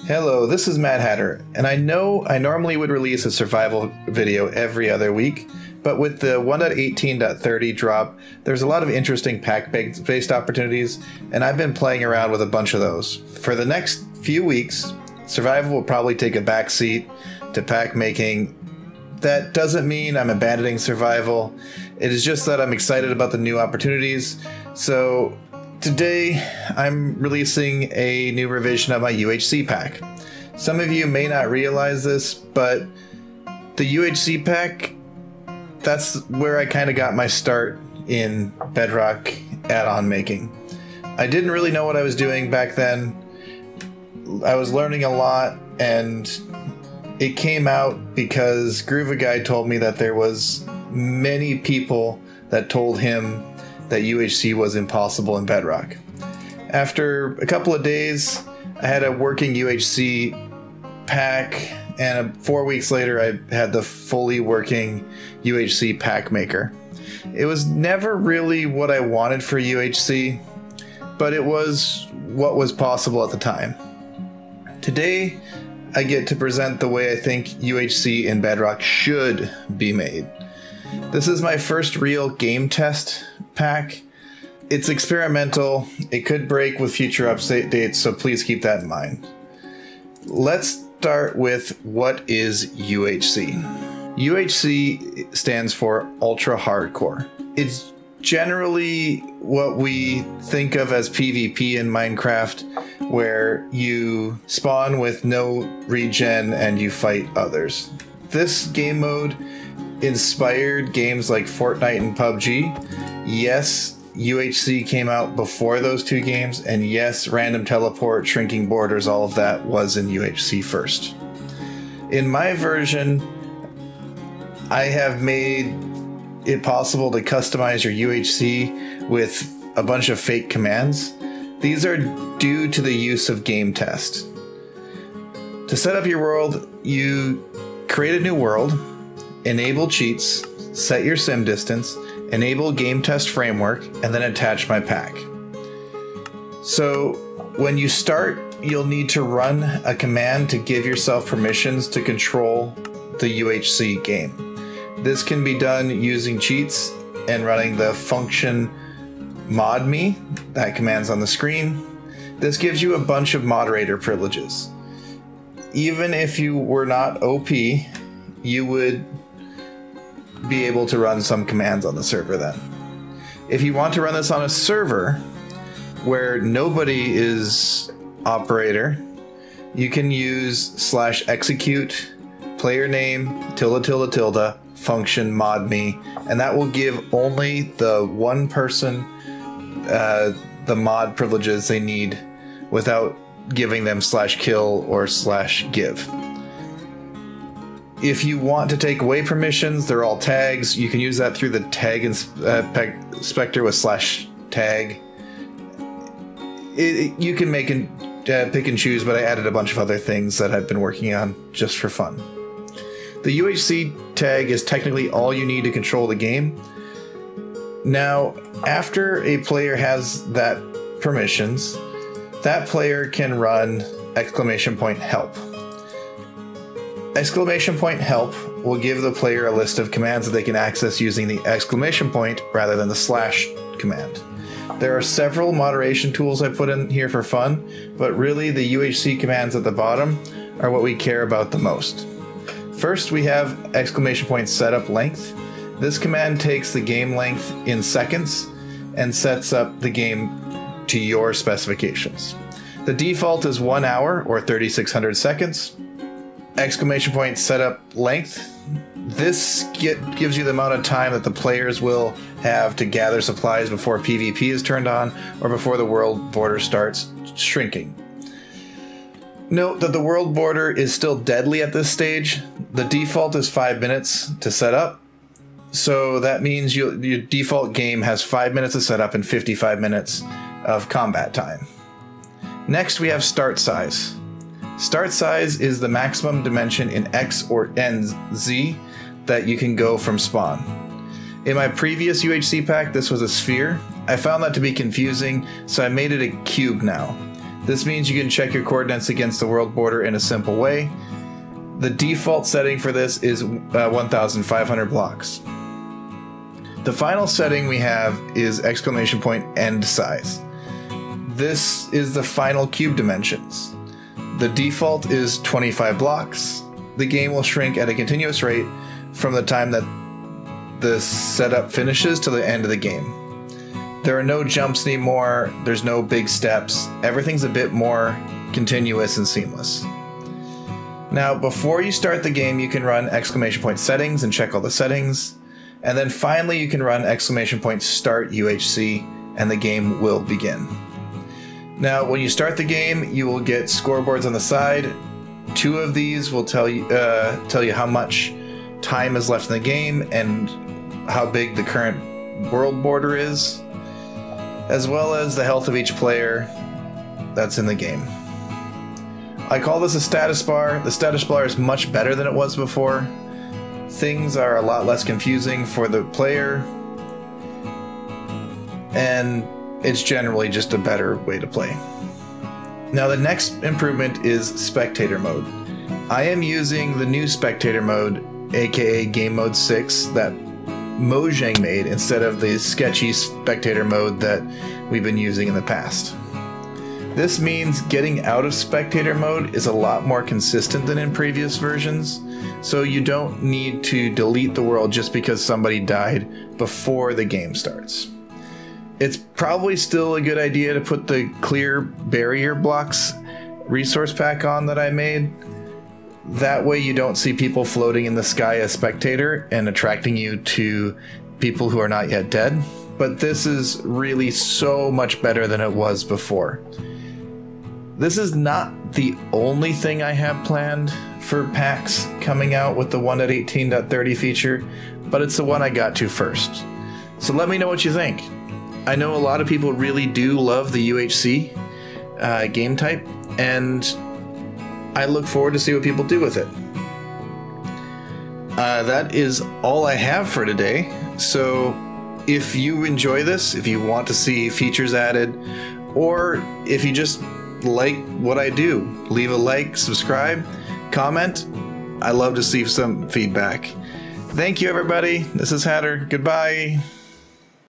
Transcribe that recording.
Hello, this is Mad Hatter, and I know I normally would release a survival video every other week, but with the 1.18.30 drop, there's a lot of interesting pack-based opportunities, and I've been playing around with a bunch of those. For the next few weeks, survival will probably take a backseat to pack making. That doesn't mean I'm abandoning survival, it is just that I'm excited about the new opportunities, so today, I'm releasing a new revision of my UHC pack. Some of you may not realize this, but the UHC pack, that's where I kind of got my start in Bedrock add-on making. I didn't really know what I was doing back then. I was learning a lot, and it came out because Groova Guy told me that there was many people that told him that UHC was impossible in Bedrock. After a couple of days, I had a working UHC pack, and 4 weeks later I had the fully working UHC pack maker. It was never really what I wanted for UHC, but it was what was possible at the time. Today, I get to present the way I think UHC in Bedrock should be made. This is my first real game test pack. It's experimental. It could break with future updates, so please keep that in mind. Let's start with what is UHC. UHC stands for Ultra Hardcore. It's generally what we think of as PvP in Minecraft, where you spawn with no regen and you fight others. This game mode inspired games like Fortnite and PUBG. Yes, UHC came out before those two games, and yes, random teleport, shrinking borders, all of that was in UHC first. In my version, I have made it possible to customize your UHC with a bunch of fake commands. These are due to the use of game test. To set up your world, you create a new world, enable cheats, set your sim distance, enable game test framework, and then attach my pack. So when you start, you'll need to run a command to give yourself permissions to control the UHC game. This can be done using cheats and running the function modme. That command's on the screen. This gives you a bunch of moderator privileges. Even if you were not OP, you would be able to run some commands on the server then. If you want to run this on a server where nobody is operator, you can use /execute player name ~~~ function modme, and that will give only the one person the mod privileges they need without giving them /kill or /give. If you want to take away permissions, they're all tags. You can use that through the tag inspector with /tag. You can make pick and choose, but I added a bunch of other things that I've been working on just for fun. The UHC tag is technically all you need to control the game. Now, after a player has that permissions, that player can run !help. !help will give the player a list of commands that they can access using the exclamation point rather than the / command. There are several moderation tools I put in here for fun, but really the UHC commands at the bottom are what we care about the most. First, we have !setup length. This command takes the game length in seconds and sets up the game to your specifications. The default is 1 hour or 3600 seconds. !setup length. This gives you the amount of time that the players will have to gather supplies before PvP is turned on or before the world border starts shrinking. Note that the world border is still deadly at this stage. The default is 5 minutes to set up, so that means your default game has 5 minutes to set up and 55 minutes of combat time. Next, we have start size. Start size is the maximum dimension in X or Z that you can go from spawn. In my previous UHC pack, this was a sphere. I found that to be confusing, so I made it a cube now. This means you can check your coordinates against the world border in a simple way. The default setting for this is 1,500 blocks. The final setting we have is exclamation point end size. This is the final cube dimensions. The default is 25 blocks. The game will shrink at a continuous rate from the time that the setup finishes to the end of the game. There are no jumps anymore, there's no big steps, everything's a bit more continuous and seamless. Now, before you start the game, you can run exclamation point settings and check all the settings, and then finally you can run exclamation point start UHC and the game will begin. Now, when you start the game, you will get scoreboards on the side. 2 of these will tell you how much time is left in the game and how big the current world border is, as well as the health of each player that's in the game. I call this a status bar. The status bar is much better than it was before. Things are a lot less confusing for the player, and it's generally just a better way to play. Now, the next improvement is spectator mode. I am using the new spectator mode, aka game mode 6, that Mojang made instead of the sketchy spectator mode that we've been using in the past. This means getting out of spectator mode is a lot more consistent than in previous versions, so you don't need to delete the world just because somebody died before the game starts. It's probably still a good idea to put the clear barrier blocks resource pack on that I made. That way you don't see people floating in the sky as spectator and attracting you to people who are not yet dead. But this is really so much better than it was before. This is not the only thing I have planned for packs coming out with the 1.18.30 feature, but it's the one I got to first. So let me know what you think. I know a lot of people really do love the UHC game type, and I look forward to see what people do with it. That is all I have for today. So if you enjoy this, if you want to see features added, or if you just like what I do, leave a like, subscribe, comment. I love to see some feedback. Thank you, everybody. This is Hatter. Goodbye.